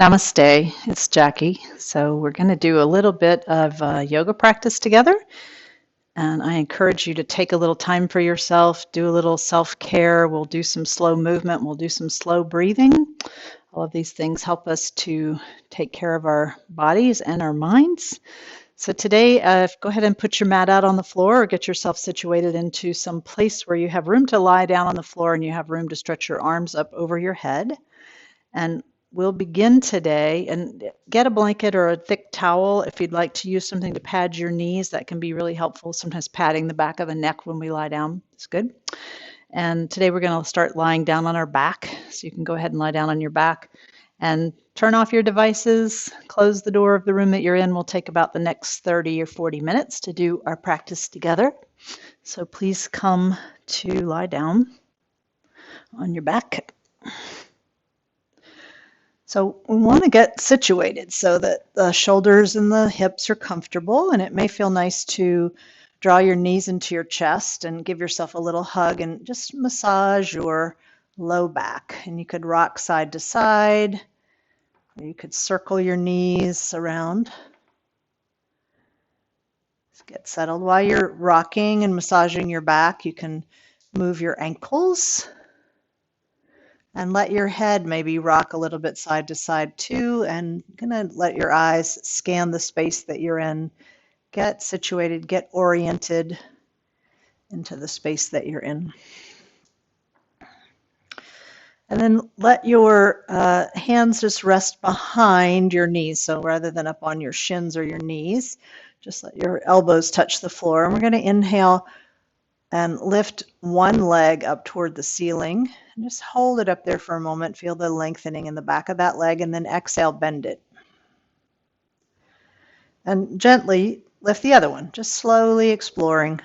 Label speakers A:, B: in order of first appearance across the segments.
A: Namaste, it's Jackie. So, we're going to do a little bit of yoga practice together. And I encourage you to take a little time for yourself, do a little self care. We'll do some slow movement, we'll do some slow breathing. All of these things help us to take care of our bodies and our minds. So, today, go ahead and put your mat out on the floor or get yourself situated into some place where you have room to lie down on the floor and you have room to stretch your arms up over your head. And we'll begin today, and get a blanket or a thick towel if you'd like to use something to pad your knees. That can be really helpful. Sometimes padding the back of the neck when we lie down is good. And today we're going to start lying down on our back. So you can go ahead and lie down on your back and turn off your devices, close the door of the room that you're in. We'll take about the next 30 or 40 minutes to do our practice together. So please come to lie down on your back. So we want to get situated so that the shoulders and the hips are comfortable, and it may feel nice to draw your knees into your chest and give yourself a little hug and just massage your low back. And you could rock side to side, or you could circle your knees around. Just get settled. While you're rocking and massaging your back, you can move your ankles. And let your head maybe rock a little bit side to side too, and gonna let your eyes scan the space that you're in. Get situated, get oriented into the space that you're in. And then let your hands just rest behind your knees. So rather than up on your shins or your knees, just let your elbows touch the floor. And we're gonna inhale and lift one leg up toward the ceiling. And just hold it up there for a moment. Feel the lengthening in the back of that leg, and then exhale, bend it. And gently lift the other one, just slowly exploring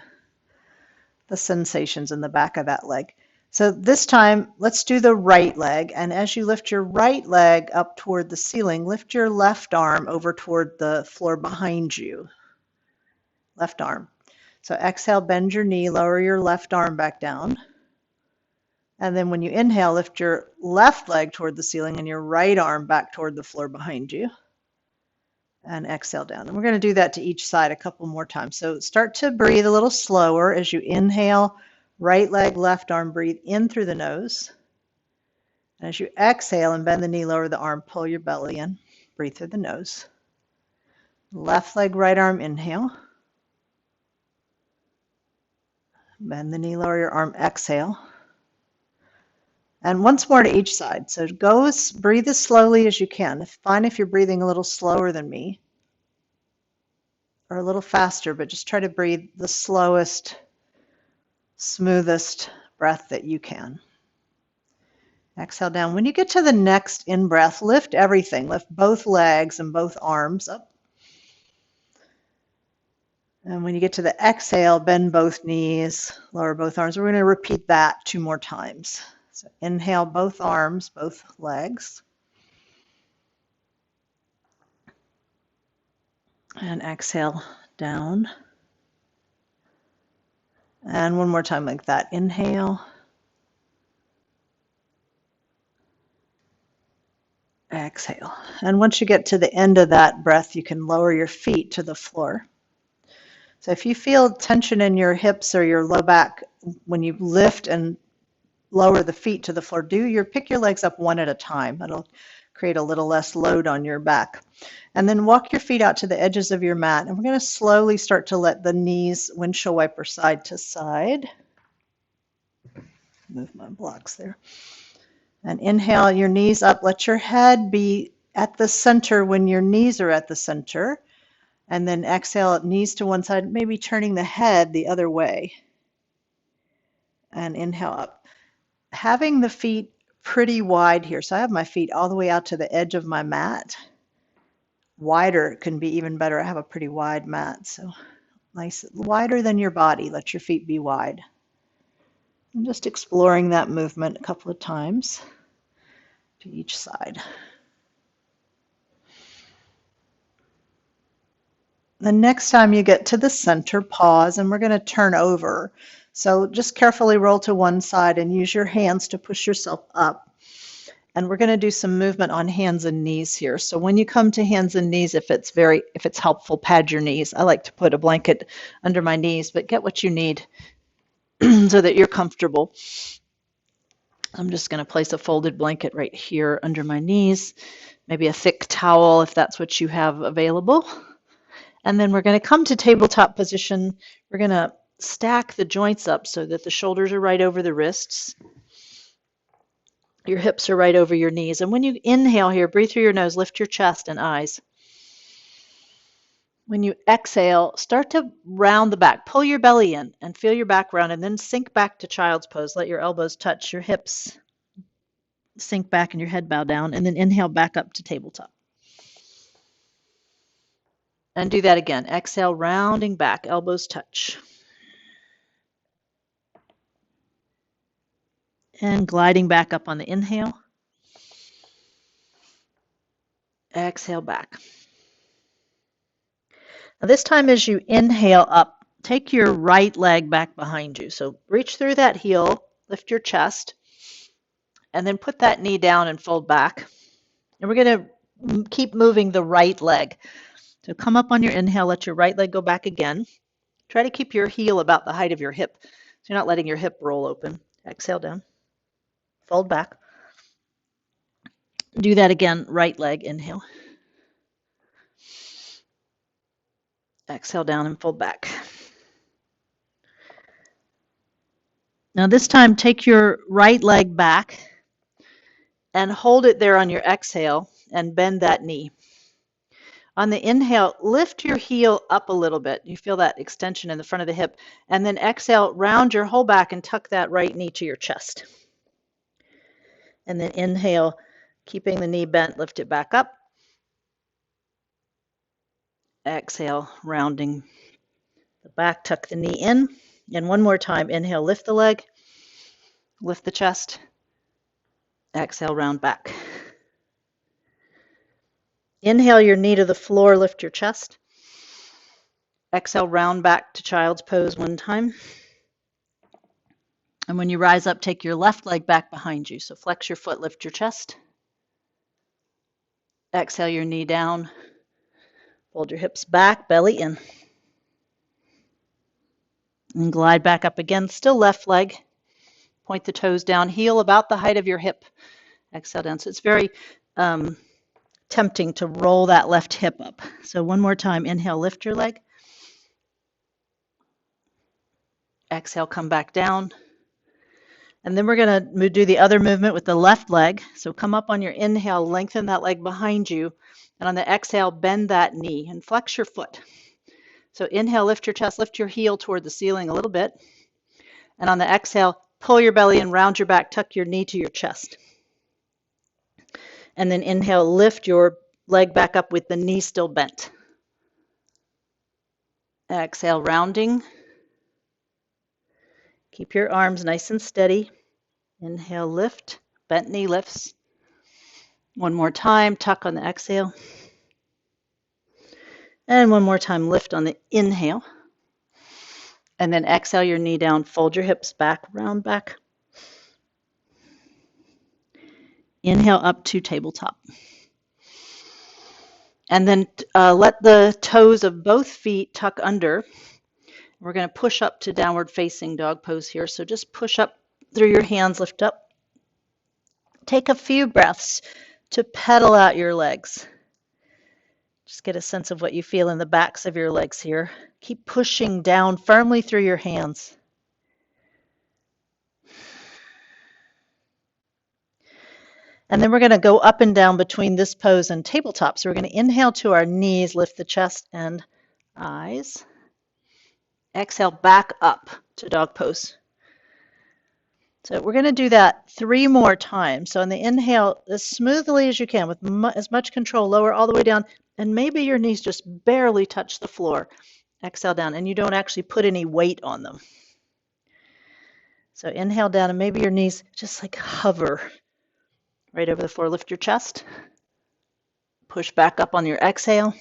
A: the sensations in the back of that leg. So this time, let's do the right leg. And as you lift your right leg up toward the ceiling, lift your left arm over toward the floor behind you. Left arm. So exhale, bend your knee, lower your left arm back down. And then when you inhale, lift your left leg toward the ceiling and your right arm back toward the floor behind you. And exhale down. And we're going to do that to each side a couple more times. So start to breathe a little slower as you inhale, right leg, left arm, breathe in through the nose. And as you exhale and bend the knee, lower the arm, pull your belly in, breathe through the nose. Left leg, right arm, inhale. Bend the knee, lower your arm, exhale. And once more to each side. So breathe as slowly as you can. Fine if you're breathing a little slower than me or a little faster, but just try to breathe the slowest, smoothest breath that you can. Exhale down. When you get to the next in-breath, lift everything. Lift both legs and both arms up. And when you get to the exhale, bend both knees, lower both arms. We're going to repeat that 2 more times. So inhale, both arms, both legs. And exhale down. And one more time like that. Inhale. Exhale. And once you get to the end of that breath, you can lower your feet to the floor. So if you feel tension in your hips or your low back when you lift and lower the feet to the floor, pick your legs up one at a time. That'll create a little less load on your back. And then walk your feet out to the edges of your mat. And we're going to slowly start to let the knees windshield wiper side to side. Move my blocks there. And inhale your knees up. Let your head be at the center when your knees are at the center. And then exhale, knees to one side, maybe turning the head the other way. And inhale up. Having the feet pretty wide here. So I have my feet all the way out to the edge of my mat. Wider can be even better. I have a pretty wide mat. So nice, wider than your body. Let your feet be wide. I'm just exploring that movement a couple of times to each side. The next time you get to the center, pause, and we're going to turn over. So just carefully roll to one side and use your hands to push yourself up. And we're going to do some movement on hands and knees here. So when you come to hands and knees, if it's helpful, pad your knees. I like to put a blanket under my knees, but get what you need so that you're comfortable. I'm just going to place a folded blanket right here under my knees, maybe a thick towel if that's what you have available. And then we're going to come to tabletop position. We're going to stack the joints up so that the shoulders are right over the wrists. Your hips are right over your knees. And when you inhale here, breathe through your nose, lift your chest and eyes. When you exhale, start to round the back. Pull your belly in and feel your back round, and then sink back to child's pose. Let your elbows touch your hips. Sink back and your head bow down, and then inhale back up to tabletop. And do that again. Exhale, rounding back, elbows touch. And gliding back up on the inhale. Exhale back. Now this time as you inhale up, take your right leg back behind you. So reach through that heel, lift your chest, and then put that knee down and fold back. And we're going to keep moving the right leg. So come up on your inhale, let your right leg go back again. Try to keep your heel about the height of your hip, so you're not letting your hip roll open. Exhale down, fold back. Do that again, right leg, inhale. Exhale down and fold back. Now this time, take your right leg back and hold it there on your exhale and bend that knee. On the inhale, lift your heel up a little bit. You feel that extension in the front of the hip. And then exhale, round your whole back and tuck that right knee to your chest. And then inhale, keeping the knee bent, lift it back up. Exhale, rounding the back, tuck the knee in. And one more time, inhale, lift the leg, lift the chest. Exhale, round back. Inhale your knee to the floor, lift your chest. Exhale, round back to child's pose one time. And when you rise up, take your left leg back behind you. So flex your foot, lift your chest. Exhale your knee down. Fold your hips back, belly in. And glide back up again, still left leg. Point the toes down, heel about the height of your hip. Exhale down. So it's very tempting to roll that left hip up. So one more time, inhale, lift your leg. Exhale, come back down. And then we're going to do the other movement with the left leg. So come up on your inhale, lengthen that leg behind you. And on the exhale, bend that knee and flex your foot. So inhale, lift your chest, lift your heel toward the ceiling a little bit. And on the exhale, pull your belly in, round your back, tuck your knee to your chest. And then inhale, lift your leg back up with the knee still bent. Exhale, rounding. Keep your arms nice and steady. Inhale, lift, bent knee lifts. One more time, tuck on the exhale. And one more time, lift on the inhale. And then exhale your knee down, fold your hips back, round back. Inhale up to tabletop. And then let the toes of both feet tuck under. We're going to push up to downward facing dog pose here. So just push up through your hands, lift up. Take a few breaths to pedal out your legs. Just get a sense of what you feel in the backs of your legs here. Keep pushing down firmly through your hands. And then we're going to go up and down between this pose and tabletop. So we're going to inhale to our knees, lift the chest and eyes. Exhale back up to dog pose. So we're going to do that 3 more times. So on the inhale, as smoothly as you can, with as much control, lower all the way down. And maybe your knees just barely touch the floor. Exhale down, and you don't actually put any weight on them. So inhale down, and maybe your knees just like hover right over the floor. Lift your chest. Push back up on your exhale.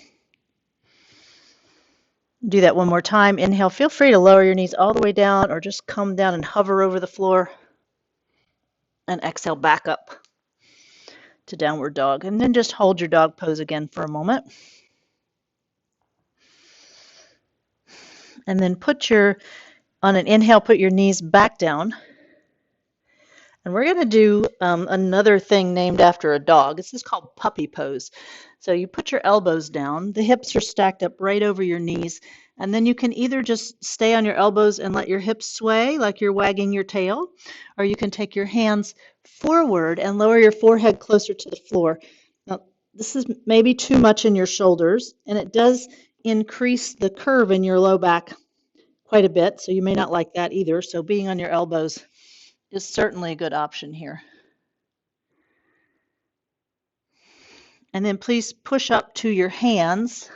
A: Do that one more time. Inhale. Feel free to lower your knees all the way down or just come down and hover over the floor. And exhale back up. to downward dog. And then just hold your dog pose again for a moment. And then on an inhale, put your knees back down. And we're going to do another thing named after a dog. This is called puppy pose. So you put your elbows down, the hips are stacked up right over your knees, and then you can either just stay on your elbows and let your hips sway like you're wagging your tail, or you can take your hands forward and lower your forehead closer to the floor. Now, this is maybe too much in your shoulders, and it does increase the curve in your low back quite a bit, so you may not like that either. So being on your elbows is certainly a good option here. And then please push up to your hands.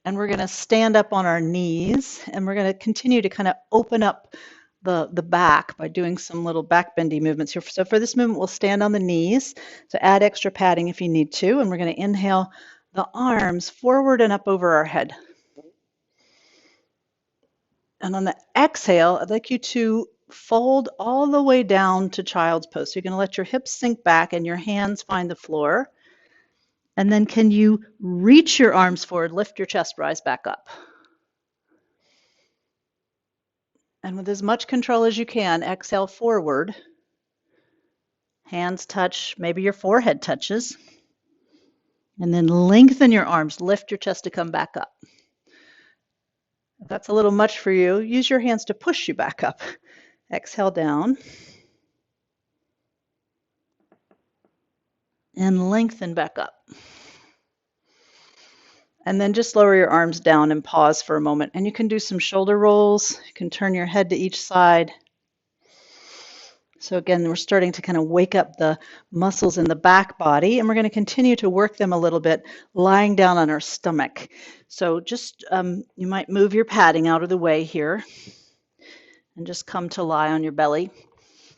A: And we're going to stand up on our knees. And we're going to continue to kind of open up the back by doing some little back bendy movements here. So for this movement, we'll stand on the knees. So add extra padding if you need to. And we're going to inhale the arms forward and up over our head. And on the exhale, I'd like you to fold all the way down to child's pose. So you're going to let your hips sink back and your hands find the floor. And then can you reach your arms forward, lift your chest, rise back up. And with as much control as you can, exhale forward. Hands touch, maybe your forehead touches. And then lengthen your arms, lift your chest to come back up. If that's a little much for you, use your hands to push you back up. Exhale down. And lengthen back up. And then just lower your arms down and pause for a moment. And you can do some shoulder rolls. You can turn your head to each side. So again, we're starting to kind of wake up the muscles in the back body, and we're going to continue to work them a little bit lying down on our stomach. So just, you might move your padding out of the way here and just come to lie on your belly.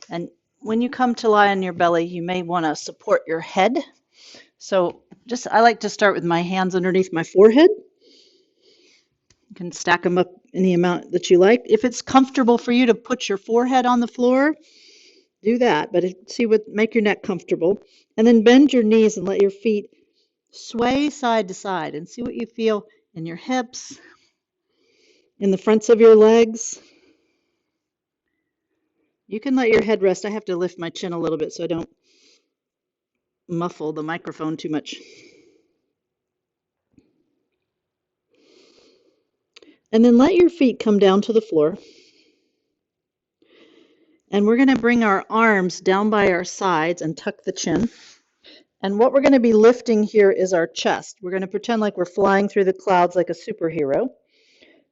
A: And when you come to lie on your belly, you may want to support your head. So I like to start with my hands underneath my forehead. You can stack them up any amount that you like. If it's comfortable for you to put your forehead on the floor, do that, but make your neck comfortable. And then bend your knees and let your feet sway side to side and see what you feel in your hips, in the fronts of your legs. You can let your head rest. I have to lift my chin a little bit so I don't muffle the microphone too much. And then let your feet come down to the floor. And we're going to bring our arms down by our sides and tuck the chin. And what we're going to be lifting here is our chest. We're going to pretend like we're flying through the clouds like a superhero.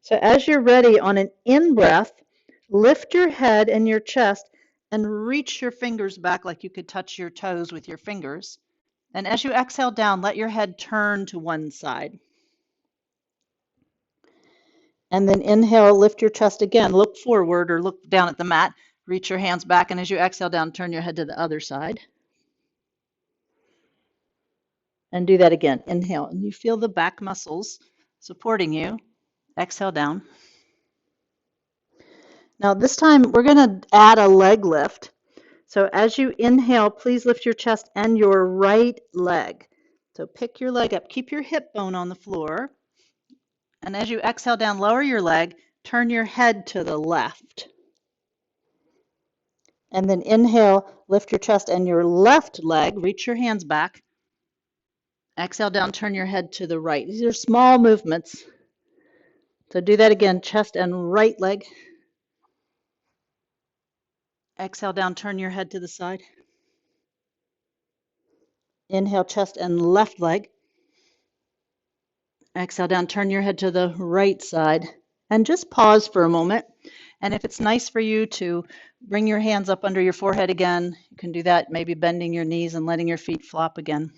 A: So as you're ready, on an in-breath, lift your head and your chest and reach your fingers back like you could touch your toes with your fingers. And as you exhale down, let your head turn to one side. And then inhale, lift your chest again. Look forward or look down at the mat. Reach your hands back, and as you exhale down, turn your head to the other side. And do that again. Inhale, and you feel the back muscles supporting you. Exhale down. Now this time we're going to add a leg lift. So as you inhale, please lift your chest and your right leg. So pick your leg up. Keep your hip bone on the floor. And as you exhale down, lower your leg. Turn your head to the left. And then inhale, lift your chest and your left leg. Reach your hands back. Exhale down, turn your head to the right. These are small movements. So do that again, chest and right leg. Exhale down, turn your head to the side. Inhale, chest and left leg. Exhale down, turn your head to the right side. And just pause for a moment. And if it's nice for you to bring your hands up under your forehead again, you can do that, maybe bending your knees and letting your feet flop again.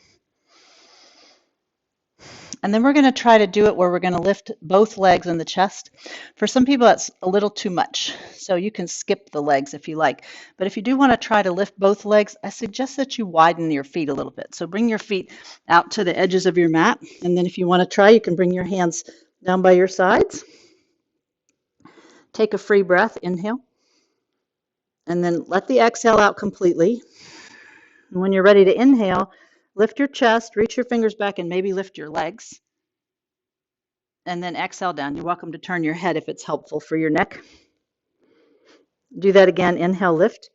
A: And then we're going to try to do it where we're going to lift both legs and the chest. For some people, that's a little too much. So you can skip the legs if you like. But if you do want to try to lift both legs, I suggest that you widen your feet a little bit. So bring your feet out to the edges of your mat. And then if you want to try, you can bring your hands down by your sides. Take a free breath, inhale. And then let the exhale out completely. And when you're ready to inhale, lift your chest, reach your fingers back, and maybe lift your legs. And then exhale down. You're welcome to turn your head if it's helpful for your neck. Do that again. Inhale, lift.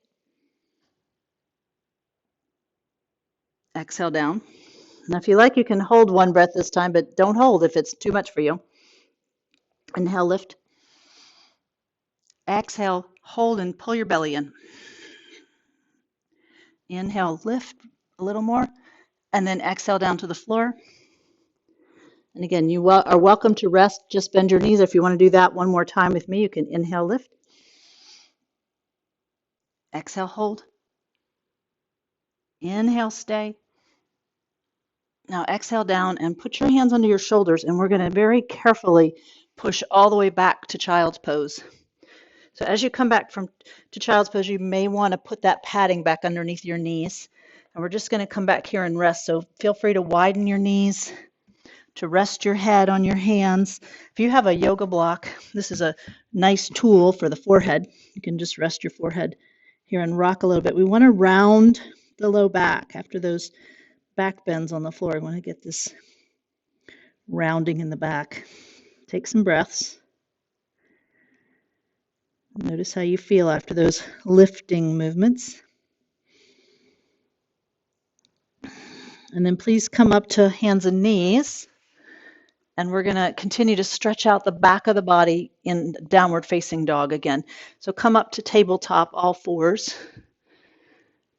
A: Exhale down. Now, if you like, you can hold one breath this time, but don't hold if it's too much for you. Inhale, lift. Exhale, hold and pull your belly in. Inhale, lift a little more, and then exhale down to the floor. And again, you are welcome to rest. Just bend your knees. If you want to do that one more time with me, you can inhale, lift. Exhale, hold. Inhale, stay. Now exhale down and put your hands under your shoulders, and we're going to very carefully push all the way back to child's pose. So as you come back to child's pose, you may want to put that padding back underneath your knees. And we're just going to come back here and rest. So feel free to widen your knees, to rest your head on your hands. If you have a yoga block, this is a nice tool for the forehead. You can just rest your forehead here and rock a little bit. We want to round the low back after those back bends on the floor. We want to get this rounding in the back. Take some breaths. Notice how you feel after those lifting movements. And then please come up to hands and knees. And we're going to continue to stretch out the back of the body in downward facing dog again. So come up to tabletop, all fours.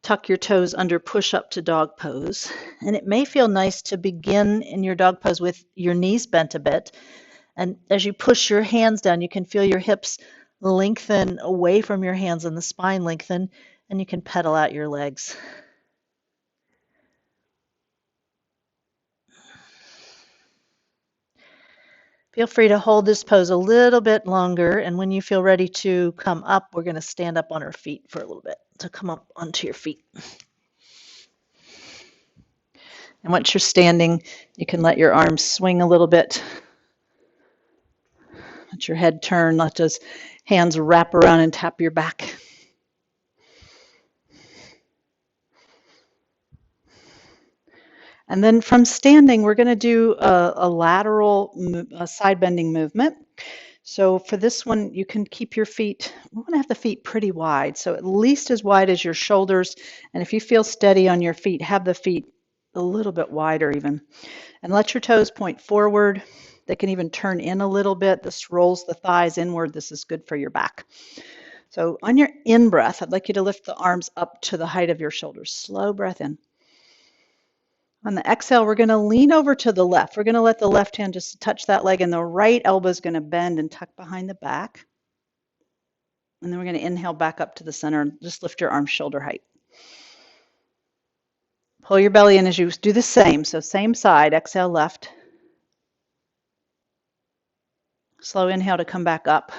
A: Tuck your toes under, push up to dog pose. And it may feel nice to begin in your dog pose with your knees bent a bit. And as you push your hands down, you can feel your hips lengthen away from your hands and the spine lengthen, and you can pedal out your legs. Feel free to hold this pose a little bit longer, and when you feel ready to come up, we're going to stand up on our feet for a little bit. So come up onto your feet. And once you're standing, you can let your arms swing a little bit. Let your head turn, let those hands wrap around and tap your back. And then from standing, we're going to do a lateral side bending movement. So for this one, you can keep your feet, we want to have the feet pretty wide, so at least as wide as your shoulders. And if you feel steady on your feet, have the feet a little bit wider even. And let your toes point forward. They can even turn in a little bit. This rolls the thighs inward. This is good for your back. So on your in-breath, I'd like you to lift the arms up to the height of your shoulders. Slow breath in. On the exhale, we're going to lean over to the left. We're going to let the left hand just touch that leg, and the right elbow is going to bend and tuck behind the back. And then we're going to inhale back up to the center and just lift your arms shoulder height. Pull your belly in as you do the same. So same side, exhale left. Slow inhale to come back up.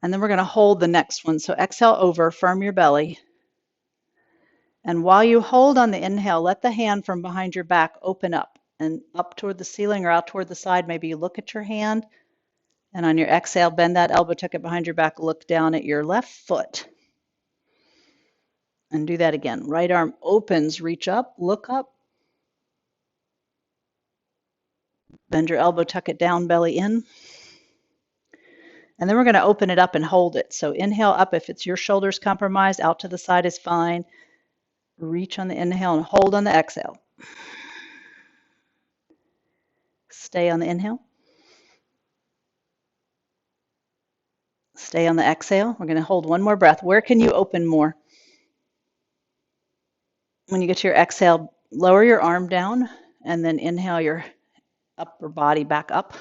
A: And then we're going to hold the next one. So exhale over, firm your belly. And while you hold on the inhale, let the hand from behind your back open up and up toward the ceiling or out toward the side. Maybe you look at your hand. And on your exhale, bend that elbow, tuck it behind your back, look down at your left foot. And do that again. Right arm opens, reach up, look up. Bend your elbow, tuck it down, belly in. And then we're going to open it up and hold it. So inhale up if it's your shoulders compromised, out to the side is fine. Reach on the inhale and hold on the exhale. Stay on the inhale. Stay on the exhale. We're going to hold one more breath. Where can you open more? When you get to your exhale, lower your arm down and then inhale your upper body back up.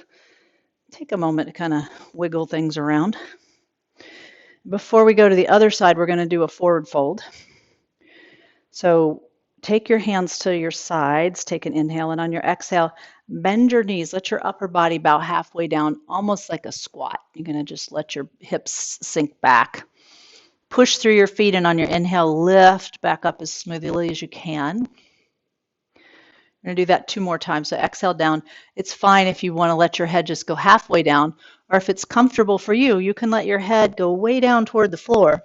A: Take a moment to kind of wiggle things around. Before we go to the other side, we're going to do a forward fold. So take your hands to your sides, take an inhale, and on your exhale, bend your knees. Let your upper body bow halfway down, almost like a squat. You're going to just let your hips sink back. Push through your feet, and on your inhale, lift back up as smoothly as you can. We're going to do that 2 more times. So exhale down. It's fine if you want to let your head just go halfway down, or if it's comfortable for you, you can let your head go way down toward the floor.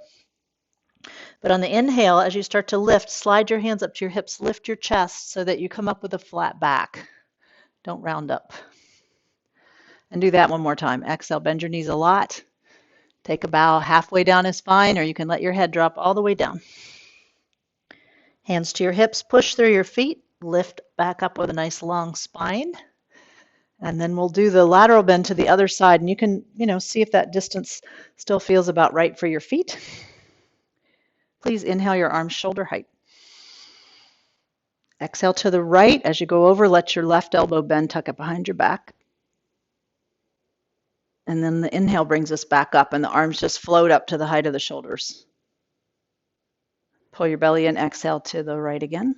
A: But on the inhale, as you start to lift, slide your hands up to your hips, lift your chest so that you come up with a flat back. Don't round up. And do that one more time. Exhale, bend your knees a lot. Take a bow halfway down is fine, or you can let your head drop all the way down. Hands to your hips, push through your feet, lift back up with a nice long spine. And then we'll do the lateral bend to the other side, and you can, see if that distance still feels about right for your feet. Please inhale your arms shoulder height. Exhale to the right. As you go over, let your left elbow bend, tuck it behind your back. And then the inhale brings us back up, and the arms just float up to the height of the shoulders. Pull your belly in, exhale to the right again.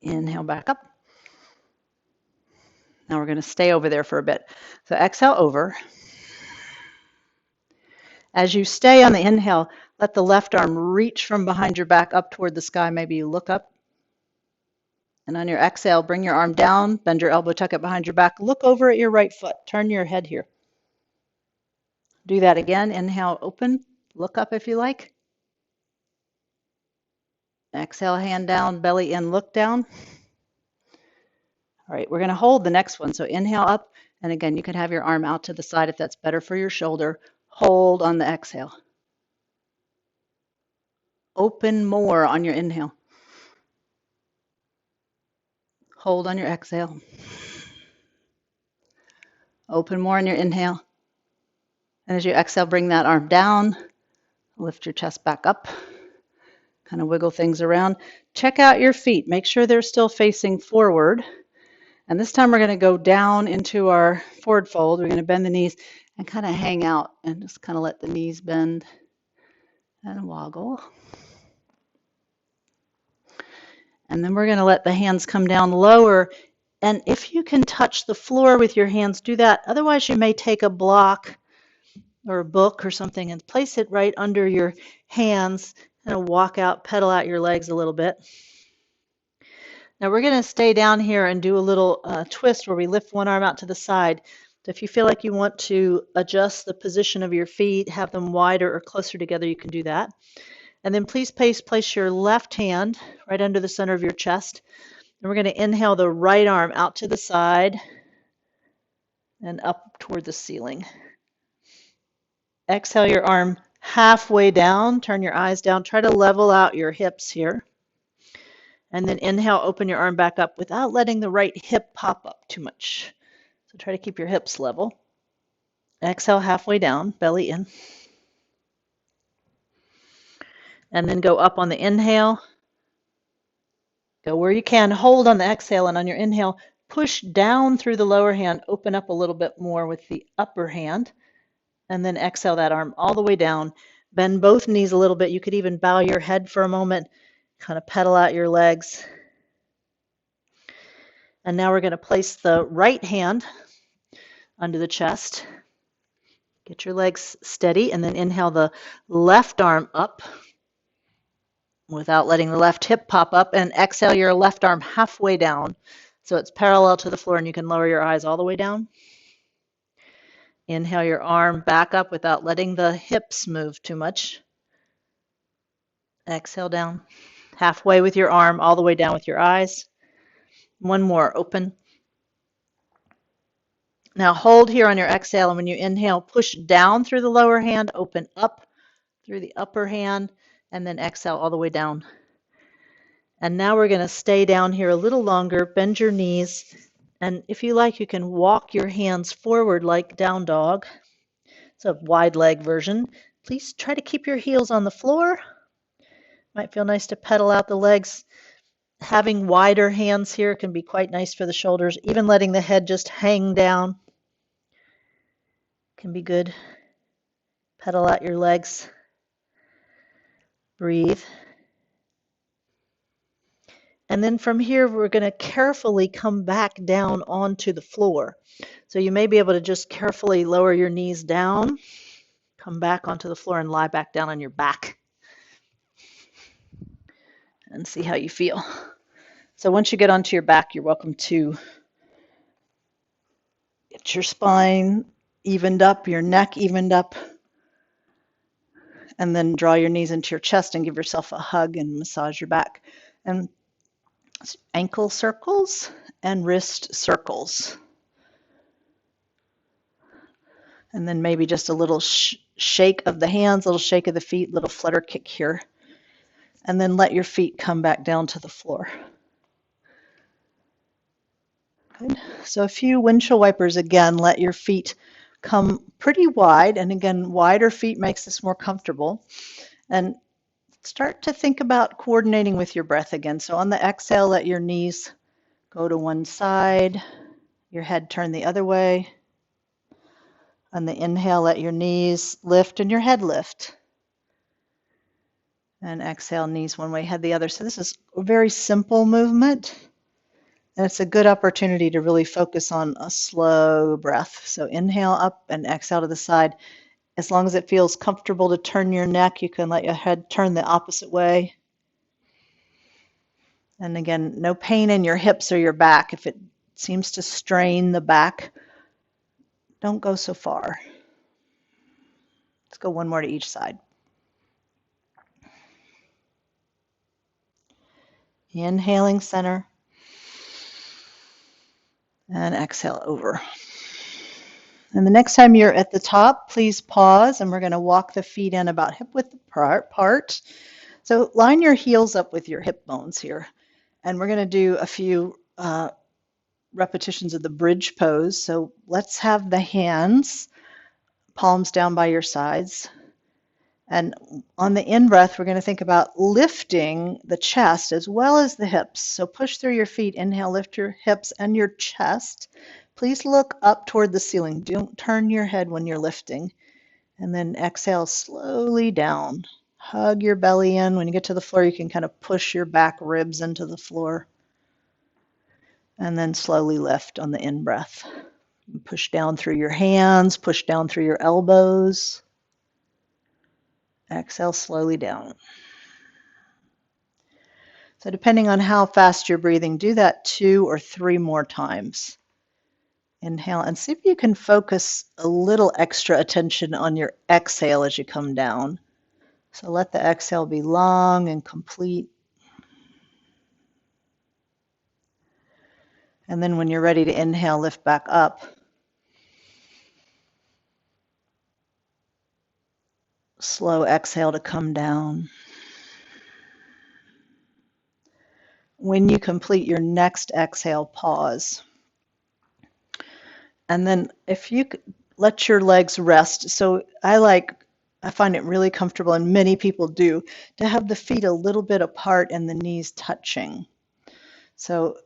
A: Inhale back up. Now we're going to stay over there for a bit. So exhale over. As you stay on the inhale, let the left arm reach from behind your back up toward the sky. Maybe you look up. And on your exhale, bring your arm down, bend your elbow, tuck it behind your back. Look over at your right foot. Turn your head here. Do that again. Inhale, open. Look up if you like. Exhale, hand down, belly in, look down. All right, we're going to hold the next one. So inhale up. And again, you can have your arm out to the side if that's better for your shoulder. Hold on the exhale. Open more on your inhale. Hold on your exhale. Open more on your inhale. And as you exhale, bring that arm down. Lift your chest back up. Kind of wiggle things around. Check out your feet. Make sure they're still facing forward. And this time we're going to go down into our forward fold. We're going to bend the knees and kind of hang out and just kind of let the knees bend and woggle. And then we're going to let the hands come down lower. And if you can touch the floor with your hands, do that. Otherwise, you may take a block or a book or something and place it right under your hands and walk out, pedal out your legs a little bit. Now we're going to stay down here and do a little twist where we lift one arm out to the side. So if you feel like you want to adjust the position of your feet, have them wider or closer together, you can do that. And then please place your left hand right under the center of your chest. And we're going to inhale the right arm out to the side and up toward the ceiling. Exhale your arm halfway down. Turn your eyes down. Try to level out your hips here. And then inhale, open your arm back up without letting the right hip pop up too much. So try to keep your hips level. Exhale halfway down, belly in. And then go up on the inhale. Go where you can. Hold on the exhale, and on your inhale, push down through the lower hand. Open up a little bit more with the upper hand. And then exhale that arm all the way down. Bend both knees a little bit. You could even bow your head for a moment. Kind of pedal out your legs. And now we're going to place the right hand under the chest. Get your legs steady, and then inhale the left arm up without letting the left hip pop up, and exhale your left arm halfway down so it's parallel to the floor and you can lower your eyes all the way down. Inhale your arm back up without letting the hips move too much. Exhale down. Halfway with your arm, all the way down with your eyes. One more, open. Now hold here on your exhale, and when you inhale, push down through the lower hand, open up through the upper hand, and then exhale all the way down. And now we're going to stay down here a little longer, bend your knees, and if you like, you can walk your hands forward like down dog. It's a wide leg version. Please try to keep your heels on the floor. Might feel nice to pedal out the legs. Having wider hands here can be quite nice for the shoulders. Even letting the head just hang down can be good. Pedal out your legs. Breathe. And then from here, we're going to carefully come back down onto the floor. So you may be able to just carefully lower your knees down, come back onto the floor, and lie back down on your back. And see how you feel. So once you get onto your back, you're welcome to get your spine evened up, your neck evened up, And then draw your knees into your chest and give yourself a hug and massage your back. And ankle circles and wrist circles. And then maybe just a little shake of the hands, little shake of the feet, little flutter kick here. And then let your feet come back down to the floor. Good. So a few windshield wipers again. Let your feet come pretty wide. And again, wider feet makes this more comfortable. And start to think about coordinating with your breath again. So on the exhale, let your knees go to one side, your head turn the other way. On the inhale, let your knees lift and your head lift. And exhale, knees one way, head the other. So this is a very simple movement. And it's a good opportunity to really focus on a slow breath. So inhale up and exhale to the side. As long as it feels comfortable to turn your neck, you can let your head turn the opposite way. And again, no pain in your hips or your back. If it seems to strain the back, don't go so far. Let's go one more to each side. Inhaling center. And exhale over. And the next time you're at the top, please pause, and we're going to walk the feet in about hip width apart. So line your heels up with your hip bones here. And we're going to do a few repetitions of the bridge pose. So let's have the hands, palms down by your sides. And on the in-breath, we're going to think about lifting the chest as well as the hips. So push through your feet. Inhale, lift your hips and your chest. Please look up toward the ceiling. Don't turn your head when you're lifting. And then exhale slowly down. Hug your belly in. When you get to the floor, you can kind of push your back ribs into the floor. And then slowly lift on the in-breath. Push down through your hands, push down through your elbows. Exhale slowly down. So depending on how fast you're breathing, do that 2 or 3 more times. Inhale and see if you can focus a little extra attention on your exhale as you come down. So let the exhale be long and complete. And then when you're ready to inhale, lift back up. Slow exhale to come down. When you complete your next exhale, pause. And then if you let your legs rest. So I find it really comfortable, and many people do, to have the feet a little bit apart and the knees touching. So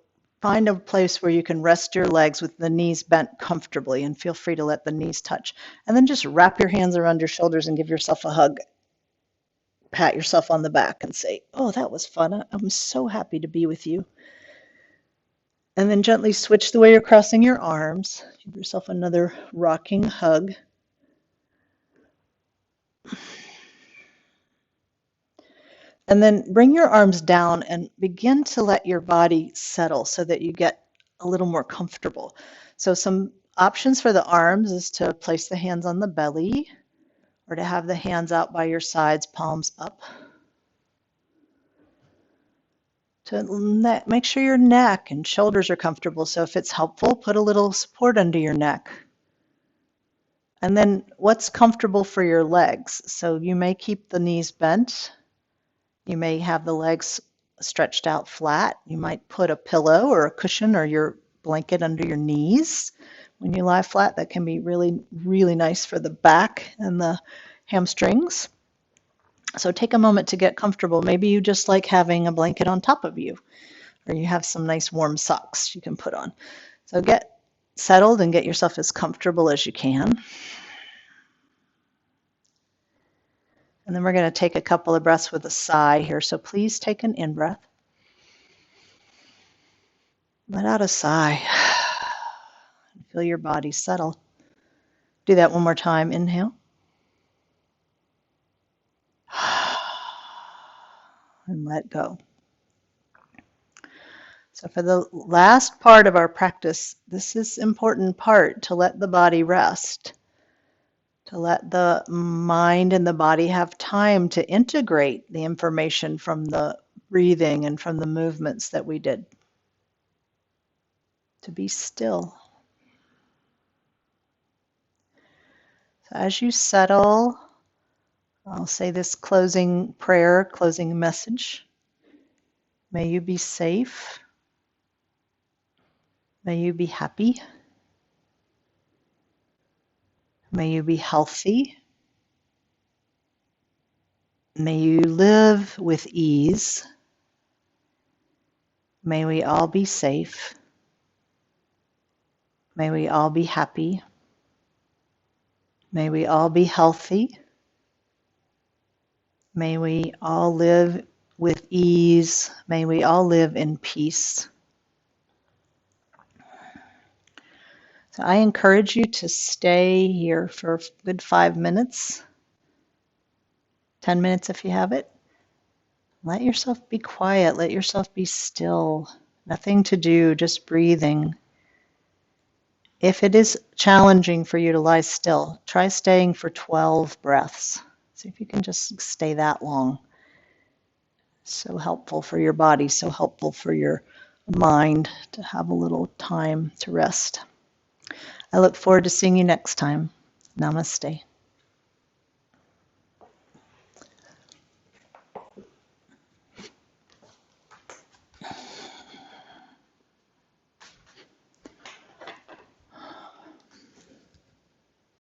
A: find a place where you can rest your legs with the knees bent comfortably, and feel free to let the knees touch. And then just wrap your hands around your shoulders and give yourself a hug. Pat yourself on the back and say, "Oh, that was fun. I'm so happy to be with you." And then gently switch the way you're crossing your arms. Give yourself another rocking hug. And then bring your arms down and begin to let your body settle so that you get a little more comfortable. So some options for the arms is to place the hands on the belly or to have the hands out by your sides, palms up. To make sure your neck and shoulders are comfortable. So if it's helpful, put a little support under your neck. And then what's comfortable for your legs? So you may keep the knees bent. You may have the legs stretched out flat. You might put a pillow or a cushion or your blanket under your knees when you lie flat. That can be really, really nice for the back and the hamstrings. So take a moment to get comfortable. Maybe you just like having a blanket on top of you, or you have some nice warm socks you can put on. So get settled and get yourself as comfortable as you can. And then we're going to take a couple of breaths with a sigh here. So please take an in-breath. Let out a sigh. Feel your body settle. Do that one more time. Inhale. And let go. So for the last part of our practice, this is an important part, to let the body rest, to let the mind and the body have time to integrate the information from the breathing and from the movements that we did. To be still. So as you settle, I'll say this closing prayer, closing message. May you be safe. May you be happy. May you be healthy. May you live with ease. May we all be safe. May we all be happy. May we all be healthy. May we all live with ease. May we all live in peace. So I encourage you to stay here for a good 5 minutes, 10 minutes if you have it. Let yourself be quiet. Let yourself be still. Nothing to do, just breathing. If it is challenging for you to lie still, try staying for 12 breaths. See if you can just stay that long. So helpful for your body, so helpful for your mind to have a little time to rest. I look forward to seeing you next time. Namaste.